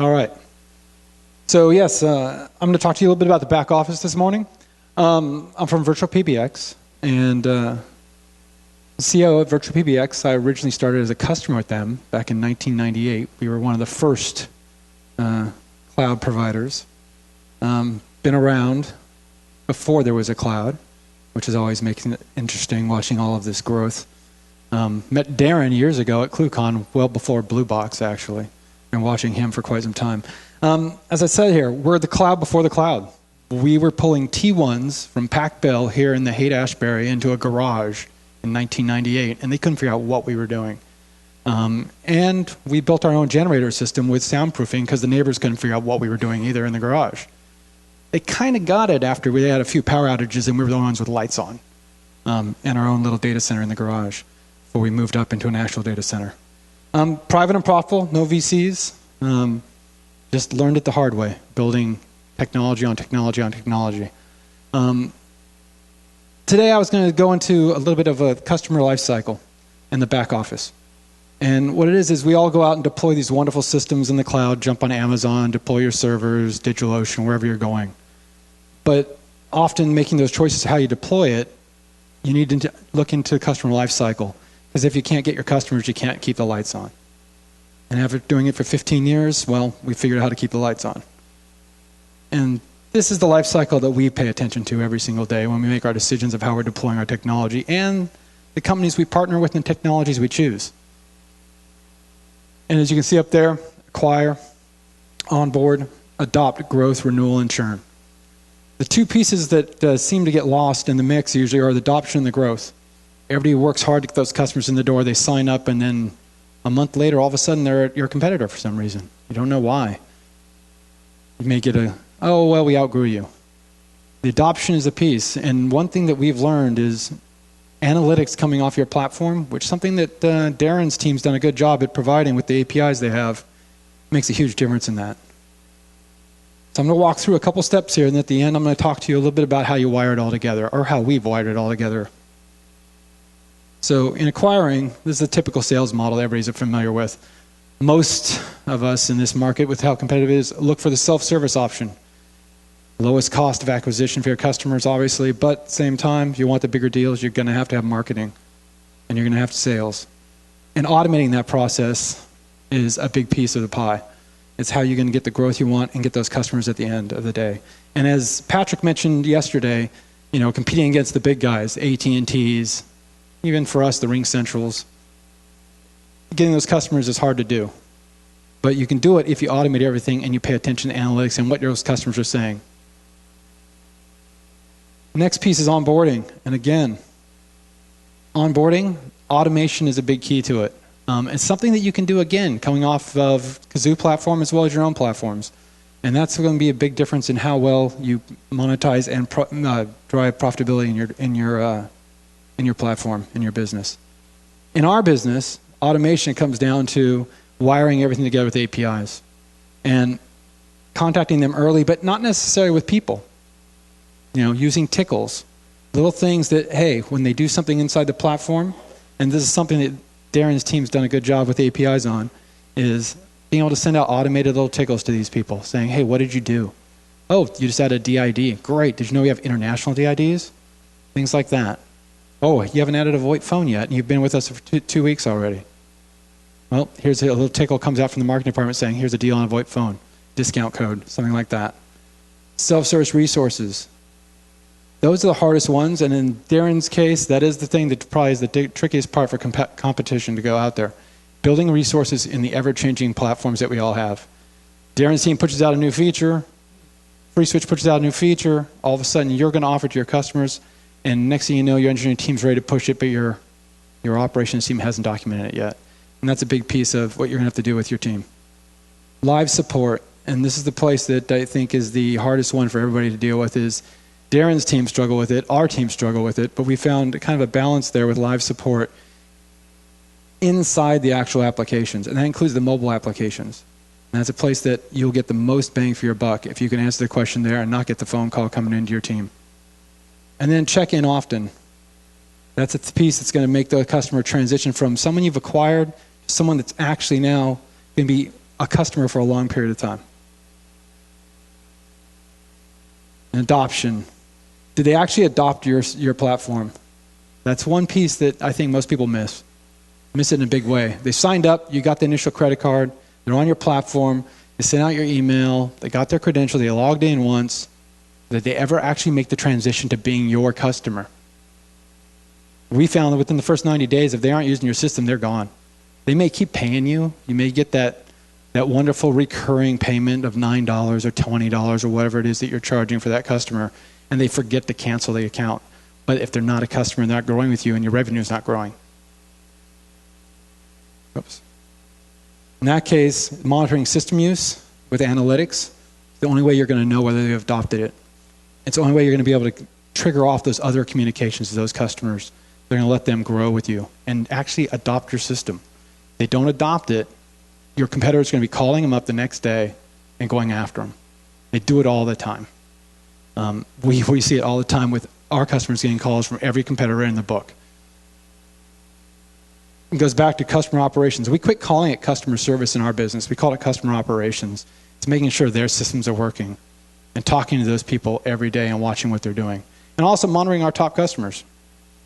All right. So yes, I'm going to talk to you a little bit about the back office this morning. I'm from VirtualPBX, and CEO at VirtualPBX. I originally started as a customer with them back in 1998. We were one of the first cloud providers. Been around before there was a cloud, which is always making it interesting watching all of this growth. Met Darren years ago at KazooCon, well before Blue Box actually. Been watching him for quite some time. As I said here, we're the cloud before the cloud. We were pulling T1s from Pac Bell here in the Haight-Ashbury into a garage in 1998, and they couldn't figure out what we were doing. And we built our own generator system with soundproofing because the neighbors couldn't figure out what we were doing either in the garage. They kind of got it after we had a few power outages and we were the ones with lights on and our own little data center in the garage before we moved up into an actual data center. Private and profitable, no VCs. Just learned it the hard way, building technology on technology on technology. Today I was going to go into a little bit of a customer lifecycle in the back office. And what it is we all go out and deploy these wonderful systems in the cloud, jump on Amazon, deploy your servers, DigitalOcean, wherever you're going. But often making those choices how you deploy it, you need to look into customer lifecycle. Because if you can't get your customers, you can't keep the lights on. And after doing it for 15 years, well, we figured out how to keep the lights on. And this is the life cycle that we pay attention to every single day when we make our decisions of how we're deploying our technology and the companies we partner with and technologies we choose. And as you can see up there, acquire, onboard, adopt, growth, renewal, and churn. The two pieces that seem to get lost in the mix usually are the adoption and the growth. Everybody works hard to get those customers in the door, they sign up, and then a month later, all of a sudden, they're your competitor for some reason. You don't know why. You may get oh, well, we outgrew you. The adoption is a piece, and one thing that we've learned is analytics coming off your platform, which is something that Darren's team's done a good job at providing with the APIs they have, makes a huge difference in that. So I'm going to walk through a couple steps here, and at the end, I'm going to talk to you a little bit about how you wire it all together, or how we've wired it all together. So in acquiring, this is a typical sales model everybody's familiar with. Most of us in this market, with how competitive it is, look for the self-service option. Lowest cost of acquisition for your customers, obviously, but at the same time, if you want the bigger deals, you're going to have marketing, and you're going to have sales. And automating that process is a big piece of the pie. It's how you're going to get the growth you want and get those customers at the end of the day. And as Patrick mentioned yesterday, you know, competing against the big guys, AT&Ts, even for us, the Ring Centrals, getting those customers is hard to do. But you can do it if you automate everything and you pay attention to analytics and what those customers are saying. The next piece is onboarding. And again, onboarding, automation is a big key to it. It's something that you can do, again, coming off of Kazoo platform as well as your own platforms. And that's going to be a big difference in how well you monetize and drive profitability in your platform, in your business. In our business, automation comes down to wiring everything together with APIs and contacting them early, but not necessarily with people. You know, using tickles, little things that, hey, when they do something inside the platform, and this is something that Darren's team's done a good job with APIs on, is being able to send out automated little tickles to these people saying, hey, what did you do? Oh, you just added a DID. Great. Did you know we have international DIDs? Things like that. Oh, you haven't added a VoIP phone yet, and you've been with us for 2 weeks already. Well, here's a little tickle comes out from the marketing department saying, here's a deal on a VoIP phone, discount code, something like that. Self-service resources. Those are the hardest ones, and in Darren's case, that is the thing that probably is the trickiest part for competition to go out there. Building resources in the ever-changing platforms that we all have. Darren's team pushes out a new feature, FreeSwitch pushes out a new feature, all of a sudden you're going to offer it to your customers, and next thing you know, your engineering team's ready to push it, but your operations team hasn't documented it yet. And that's a big piece of what you're going to have to do with your team. Live support, and this is the place that I think is the hardest one for everybody to deal with, is Darren's team struggle with it, our team struggle with it, but we found kind of a balance there with live support inside the actual applications, and that includes the mobile applications. And that's a place that you'll get the most bang for your buck if you can answer the question there and not get the phone call coming into your team. And then check in often. That's a piece that's going to make the customer transition from someone you've acquired to someone that's actually now going to be a customer for a long period of time. And adoption. Did they actually adopt your platform? That's one piece that I think most people miss. Miss it in a big way. They signed up, you got the initial credit card, they're on your platform, they sent out your email, they got their credential, they logged in once. Did they ever actually make the transition to being your customer? We found that within the first 90 days, if they aren't using your system, they're gone. They may keep paying you. You may get that wonderful recurring payment of $9 or $20 or whatever it is that you're charging for that customer, and they forget to cancel the account. But if they're not a customer and they're not growing with you and your revenue is not growing. Oops. In that case, monitoring system use with analytics, the only way you're going to know whether they've adopted it. It's the only way you're going to be able to trigger off those other communications to those customers. They're going to let them grow with you and actually adopt your system. If they don't adopt it, your competitor is going to be calling them up the next day and going after them. They do it all the time. We see it all the time with our customers getting calls from every competitor in the book. It goes back to customer operations. We quit calling it customer service in our business. We call it customer operations. It's making sure their systems are working and talking to those people every day and watching what they're doing. And also monitoring our top customers.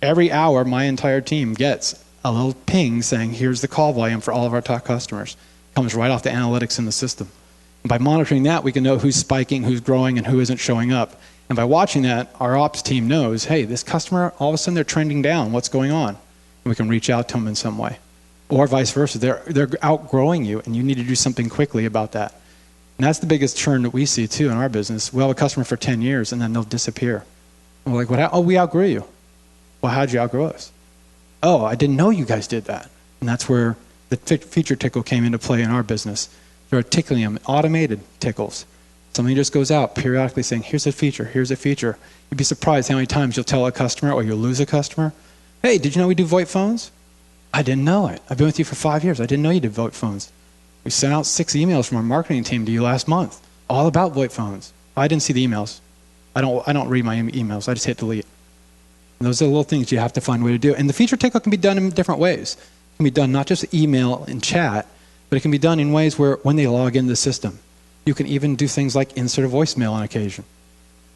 Every hour, my entire team gets a little ping saying, here's the call volume for all of our top customers. It comes right off the analytics in the system. And by monitoring that, we can know who's spiking, who's growing, and who isn't showing up. And by watching that, our ops team knows, hey, this customer, all of a sudden they're trending down. What's going on? And we can reach out to them in some way. Or vice versa. They're outgrowing you, and you need to do something quickly about that. And that's the biggest churn that we see, too, in our business. We'll have a customer for 10 years, and then they'll disappear. And we're like, what? Oh, we outgrew you. Well, how'd you outgrow us? Oh, I didn't know you guys did that. And that's where the feature tickle came into play in our business. There are tickling them, automated tickles. Somebody just goes out periodically saying, here's a feature, here's a feature. You'd be surprised how many times you'll tell a customer or you'll lose a customer, hey, did you know we do VoIP phones? I didn't know it. I've been with you for 5 years. I didn't know you did VoIP phones. We sent out 6 emails from our marketing team to you last month, all about VoIP phones. I didn't see the emails. I don't read my emails. I just hit delete. And those are the little things you have to find a way to do. And the feature tickle can be done in different ways. It can be done not just email and chat, but it can be done in ways where when they log into the system, you can even do things like insert a voicemail on occasion.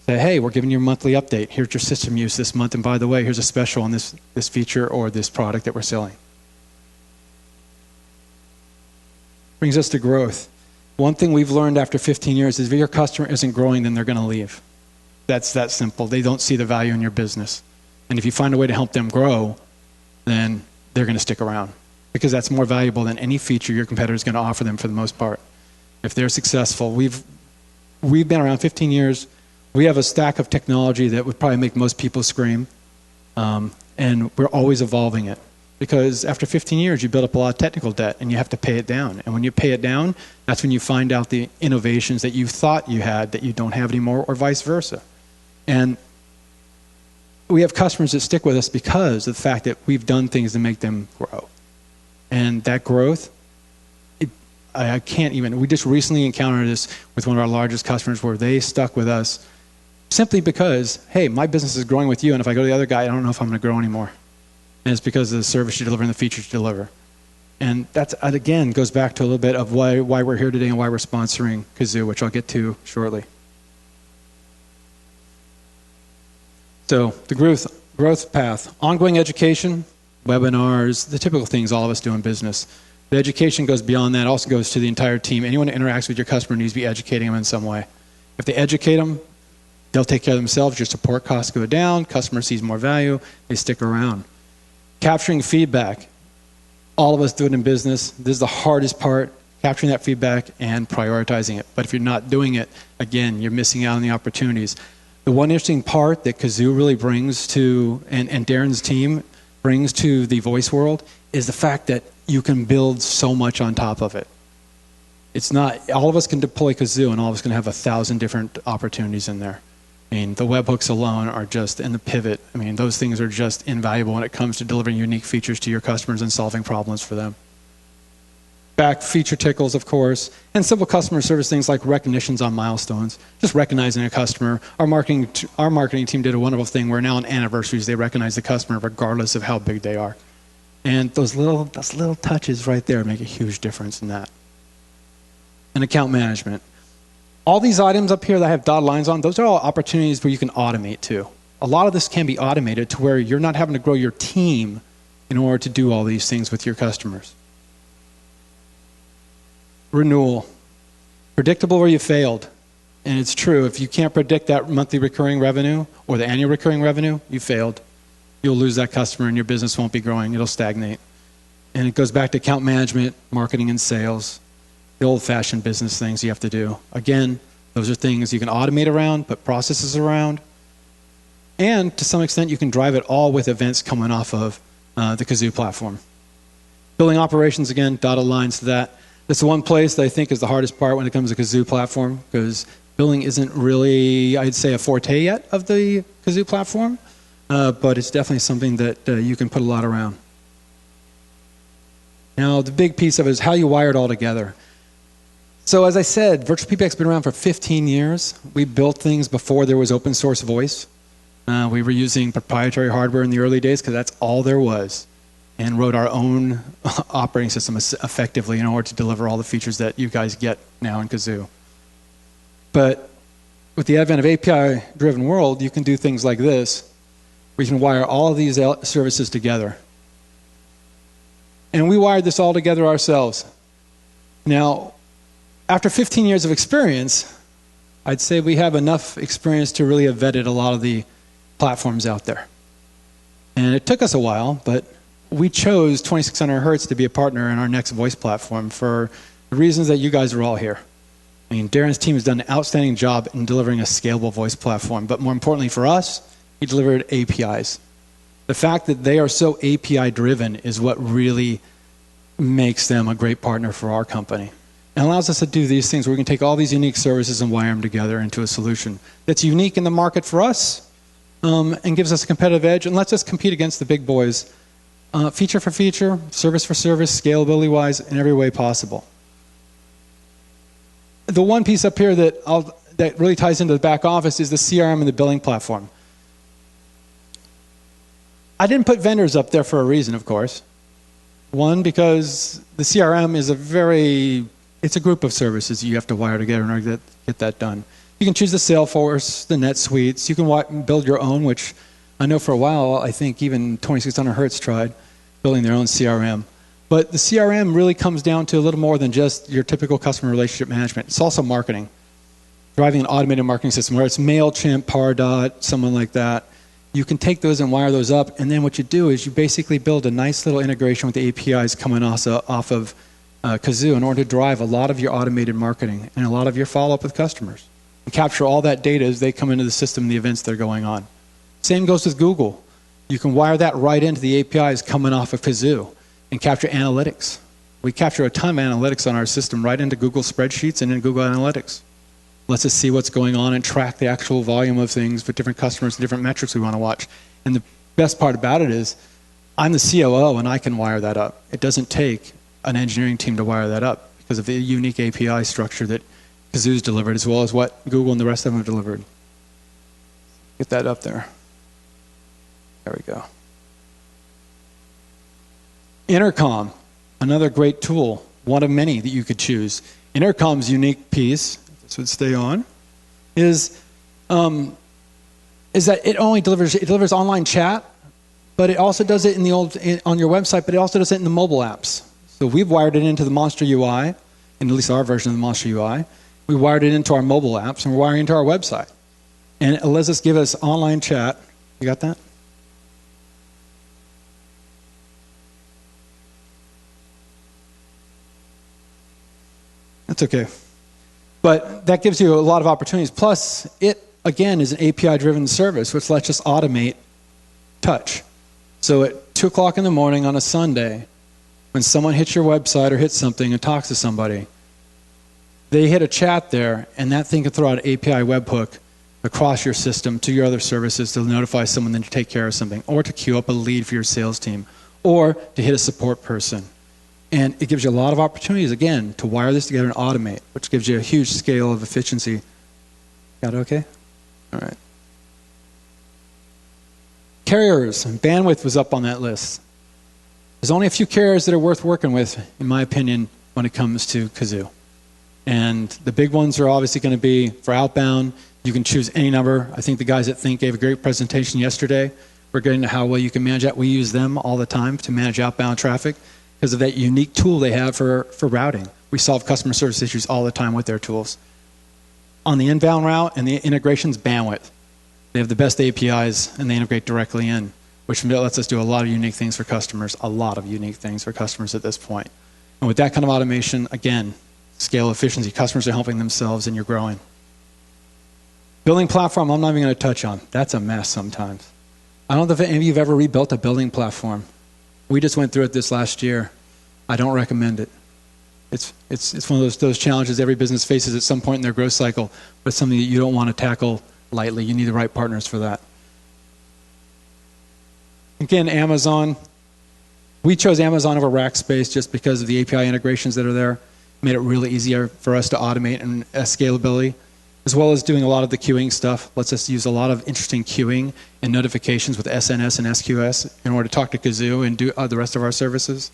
Say, hey, we're giving you a monthly update. Here's your system use this month. And by the way, here's a special on this feature or this product that we're selling. Brings us to growth. One thing we've learned after 15 years is if your customer isn't growing, then they're going to leave. That's that simple. They don't see the value in your business. And if you find a way to help them grow, then they're going to stick around because that's more valuable than any feature your competitor is going to offer them for the most part. If they're successful, we've been around 15 years. We have a stack of technology that would probably make most people scream, and we're always evolving it because after 15 years, you build up a lot of technical debt, and you have to pay it down. And when you pay it down, that's when you find out the innovations that you thought you had that you don't have anymore, or vice versa. And we have customers that stick with us because of the fact that we've done things to make them grow. And that growth, I can't even, we just recently encountered this with one of our largest customers where they stuck with us simply because, hey, my business is growing with you, and if I go to the other guy, I don't know if I'm going to grow anymore. And it's because of the service you deliver and the features you deliver. And that, again, goes back to a little bit of why we're here today and why we're sponsoring Kazoo, which I'll get to shortly. So the growth path, ongoing education, webinars, the typical things all of us do in business. The education goes beyond that, also goes to the entire team. Anyone who interacts with your customer needs to be educating them in some way. If they educate them, they'll take care of themselves. Your support costs go down. Customer sees more value. They stick around. Capturing feedback. All of us do it in business. This is the hardest part, capturing that feedback and prioritizing it. But if you're not doing it, again, you're missing out on the opportunities. The one interesting part that Kazoo really brings to, and Darren's team brings to the voice world is the fact that you can build so much on top of it. It's not, all of us can deploy Kazoo and all of us can have 1,000 different opportunities in there. I mean, the webhooks alone are just, and the pivot, I mean, those things are just invaluable when it comes to delivering unique features to your customers and solving problems for them. Back feature tickles, of course, and simple customer service things like recognitions on milestones, just recognizing a customer. Our marketing team did a wonderful thing where now on anniversaries, they recognize the customer regardless of how big they are. And those little touches right there make a huge difference in that. and account management. All these items up here that I have dotted lines on, those are all opportunities where you can automate too. A lot of this can be automated to where you're not having to grow your team in order to do all these things with your customers. Renewal. Predictable where you failed. And it's true, if you can't predict that monthly recurring revenue or the annual recurring revenue, you failed. You'll lose that customer and your business won't be growing. It'll stagnate. And it goes back to account management, marketing and sales, the old-fashioned business things you have to do. Again, those are things you can automate around, put processes around, and to some extent you can drive it all with events coming off of the Kazoo platform. Building operations, again, dotted lines to that. That's the one place that I think is the hardest part when it comes to Kazoo platform, because billing isn't really, I'd say, a forte yet of the Kazoo platform, but it's definitely something that you can put a lot around. Now, the big piece of it is how you wire it all together. So as I said, VirtualPBX has been around for 15 years. We built things before there was open source voice. We were using proprietary hardware in the early days because that's all there was, and wrote our own operating system effectively in order to deliver all the features that you guys get now in Kazoo. But with the advent of API-driven world, you can do things like this, where you can wire all of these services together. And we wired this all together ourselves. Now, after 15 years of experience, I'd say we have enough experience to really have vetted a lot of the platforms out there. And it took us a while, but we chose 2600 Hertz to be a partner in our next voice platform for the reasons that you guys are all here. I mean, Darren's team has done an outstanding job in delivering a scalable voice platform, but more importantly for us, he delivered APIs. The fact that they are so API-driven is what really makes them a great partner for our company. And allows us to do these things where we can take all these unique services and wire them together into a solution that's unique in the market for us, and gives us a competitive edge and lets us compete against the big boys, feature for feature, service for service, scalability-wise, in every way possible. The one piece up here that really ties into the back office is the CRM and the billing platform. I didn't put vendors up there for a reason, of course. One, because the CRM is it's a group of services you have to wire together in order to get that done. You can choose the Salesforce, the NetSuites. You can build your own, which I know for a while, I think even 2600 Hertz tried building their own CRM. But the CRM really comes down to a little more than just your typical customer relationship management. It's also marketing, driving an automated marketing system, where it's MailChimp, Pardot, someone like that. You can take those and wire those up, and then what you do is you basically build a nice little integration with the APIs coming off of Kazoo in order to drive a lot of your automated marketing and a lot of your follow-up with customers. And capture all that data as they come into the system and the events that are going on. Same goes with Google. You can wire that right into the APIs coming off of Kazoo and capture analytics. We capture a ton of analytics on our system right into Google spreadsheets and in Google Analytics. Lets us see what's going on and track the actual volume of things for different customers and different metrics we want to watch. And the best part about it is I'm the COO and I can wire that up. It doesn't take an engineering team to wire that up because of the unique API structure that Kazoo's delivered, as well as what Google and the rest of them have delivered. Get that up there. There we go. Intercom, another great tool, one of many that you could choose. Intercom's unique piece, this would stay on, is that it only delivers online chat, but it also does it on your website, but it also does it in the mobile apps. So we've wired it into the Monster UI, in at least our version of the Monster UI. We wired it into our mobile apps, and we're wiring it into our website. And it lets us give us online chat. You got that? That's okay. But that gives you a lot of opportunities. Plus, it, again, is an API-driven service, which lets us automate touch. So at 2 o'clock in the morning on a Sunday, when someone hits your website or hits something and talks to somebody, they hit a chat there, and that thing can throw out an API webhook across your system to your other services to notify someone then to take care of something, or to queue up a lead for your sales team, or to hit a support person. And it gives you a lot of opportunities, again, to wire this together and automate, which gives you a huge scale of efficiency. Got it okay? All right. Carriers, and bandwidth was up on that list. There's only a few carriers that are worth working with, in my opinion, when it comes to Kazoo. And the big ones are obviously going to be for outbound. You can choose any number. I think the guys at Think gave a great presentation yesterday. We're getting to how well you can manage that. We use them all the time to manage outbound traffic because of that unique tool they have for routing. We solve customer service issues all the time with their tools. On the inbound route and the integrations, bandwidth. They have the best APIs and they integrate directly in, which lets us do a lot of unique things for customers, at this point. And with that kind of automation, again, scale efficiency. Customers are helping themselves and you're growing. Building platform, I'm not even going to touch on. That's a mess sometimes. I don't know if any of you have ever rebuilt a building platform. We just went through it this last year. I don't recommend it. It's one of those challenges every business faces at some point in their growth cycle, but it's something that you don't want to tackle lightly. You need the right partners for that. Again, Amazon. We chose Amazon over Rackspace just because of the API integrations that are there. Made it really easier for us to automate and scalability, as well as doing a lot of the queuing stuff. Lets us use a lot of interesting queuing and notifications with SNS and SQS in order to talk to Kazoo and do the rest of our services.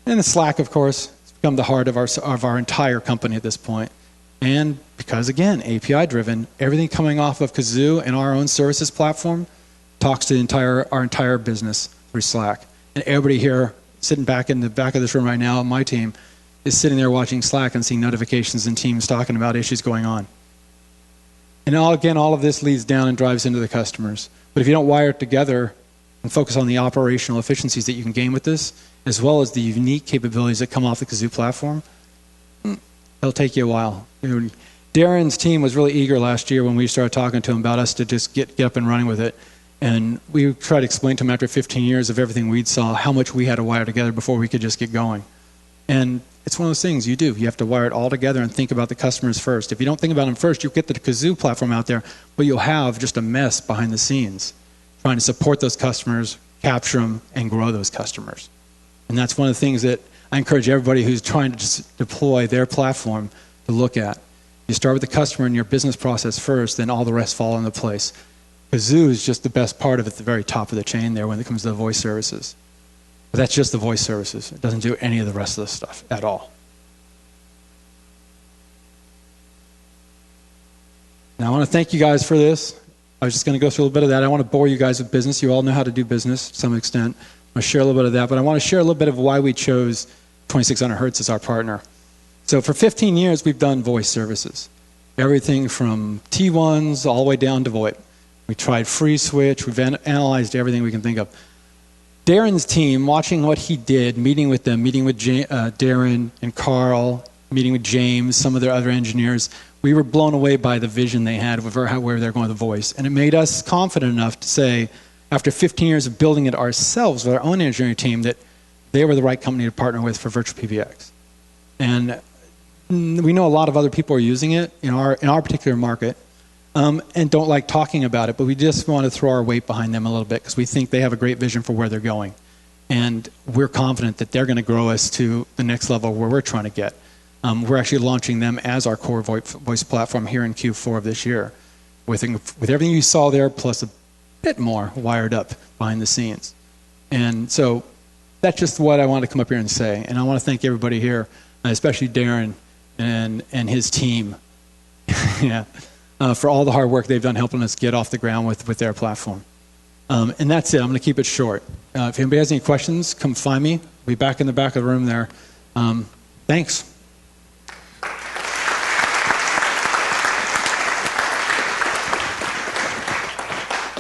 And the Slack, of course, has become the heart of our entire company at this point. And because, again, API-driven, everything coming off of Kazoo and our own services platform talks to our entire business through Slack. And everybody here, sitting back in the back of this room right now, my team, is sitting there watching Slack and seeing notifications and teams talking about issues going on. And all of this leads down and drives into the customers. But if you don't wire it together and focus on the operational efficiencies that you can gain with this, as well as the unique capabilities that come off the Kazoo platform, it'll take you a while. Darren's team was really eager last year when we started talking to him about us to just get up and running with it. And we tried to explain to him after 15 years of everything we'd saw how much we had to wire together before we could just get going. And it's one of those things you do. You have to wire it all together and think about the customers first. If you don't think about them first, you'll get the Kazoo platform out there, but you'll have just a mess behind the scenes trying to support those customers, capture them, and grow those customers. And that's one of the things that I encourage everybody who's trying to just deploy their platform to look at. You start with the customer and your business process first, then all the rest fall into place. Kazoo is just the best part of it at the very top of the chain there when it comes to the voice services. But that's just the voice services. It doesn't do any of the rest of the stuff at all. Now I want to thank you guys for this. I was just going to go through a little bit of that. I want to bore you guys with business. You all know how to do business to some extent. I'm going to share a little bit of that, but I want to share a little bit of why we chose 2600 Hertz as our partner. So for 15 years, we've done voice services. Everything from T1s all the way down to VoIP. We tried free switch. We've analyzed everything we can think of. Darren's team, watching what he did, meeting with them, meeting with Darren and Carl, meeting with James, some of their other engineers, we were blown away by the vision they had of where they're going with the voice. And it made us confident enough to say, after 15 years of building it ourselves with our own engineering team, that they were the right company to partner with for VirtualPBX. And we know a lot of other people are using it in our particular market and don't like talking about it, but we just want to throw our weight behind them a little bit because we think they have a great vision for where they're going. And we're confident that they're going to grow us to the next level where we're trying to get. We're actually launching them as our core voice platform here in Q4 of this year with everything you saw there plus a bit more wired up behind the scenes. And so that's just what I wanted to come up here and say. And I want to thank everybody here, especially Darren and his team yeah, for all the hard work they've done helping us get off the ground with their platform. And that's it. I'm going to keep it short. If anybody has any questions, come find me. I'll be back in the back of the room there. Thanks.